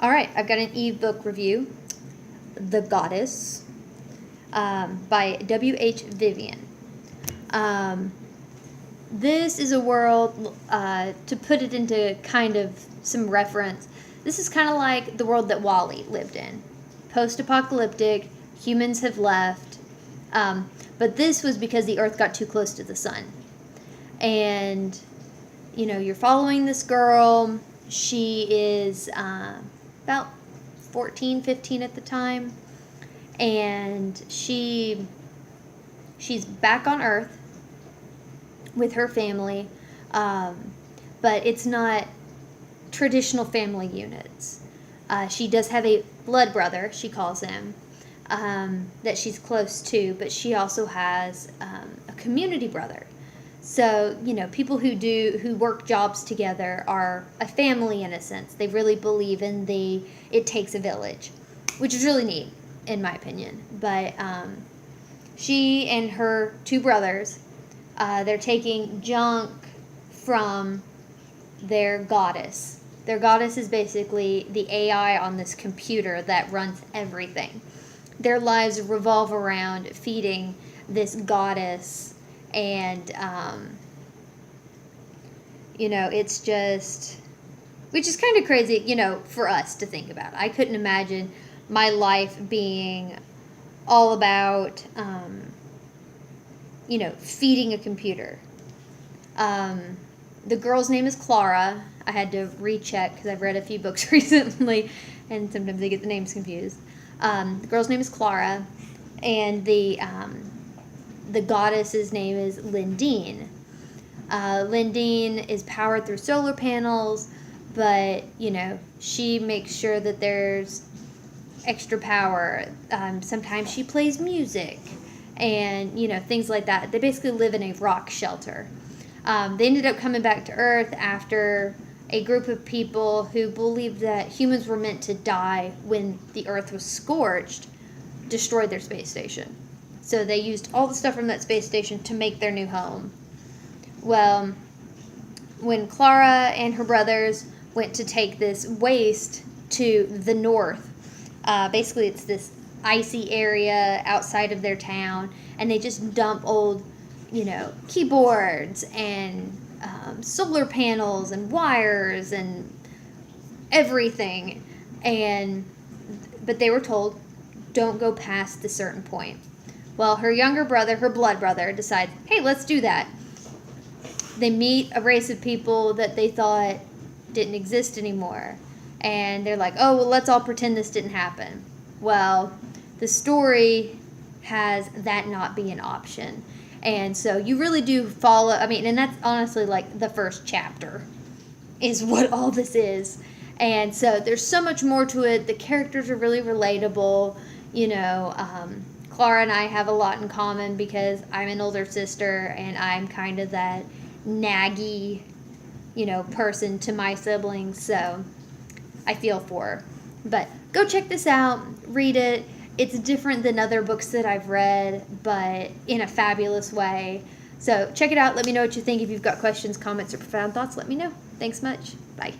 All right, I've got an ebook review, The Goddess, by W.H. Vivian. This is a world, to put it into kind of some reference, this is kind of like the world that Wall-E lived in. Post-apocalyptic, humans have left, but this was because the Earth got too close to the sun. And, you know, you're following this girl. She is about 14, 15 at the time. And she's back on Earth with her family, but it's not traditional family units. She does have a blood brother, she calls him, that she's close to, but she also has a community brother. So, you know, people who work jobs together are a family in a sense. They really believe in it takes a village, which is really neat, in my opinion. But she and her two brothers, they're taking junk from their goddess. Their goddess is basically the AI on this computer that runs everything. Their lives revolve around feeding this goddess, and you know, it's just, which is kind of crazy, you know, for us to think about. I couldn't imagine my life being all about you know, feeding a computer. The girl's name is Clara. I had to recheck because I've read a few books recently, and sometimes I get the names confused. The girl's name is Clara, and the goddess's name is Lindine. Lindine is powered through solar panels, but, you know, she makes sure that there's extra power. Sometimes she plays music, and, you know, things like that. They basically live in a rock shelter. They ended up coming back to Earth after a group of people who believed that humans were meant to die when the Earth was scorched, destroyed their space station. So they used all the stuff from that space station to make their new home. Well, when Clara and her brothers went to take this waste to the north, basically it's this icy area outside of their town, and they just dump old, you know, keyboards and solar panels and wires and everything, but they were told, don't go past the certain point. Well, her younger brother, her blood brother, decides, hey, let's do that. They meet a race of people that they thought didn't exist anymore, and they're like, oh, well, let's all pretend this didn't happen. Well, the story has that not be an option. And so you really do follow, I mean, and that's honestly like the first chapter is what all this is. And so there's so much more to it. The characters are really relatable. You know, Clara and I have a lot in common because I'm an older sister, and I'm kind of that naggy, you know, person to my siblings. So I feel for her. But go check this out. Read it. It's different than other books that I've read, but in a fabulous way. So check it out. Let me know what you think. If you've got questions, comments, or profound thoughts, let me know. Thanks much. Bye.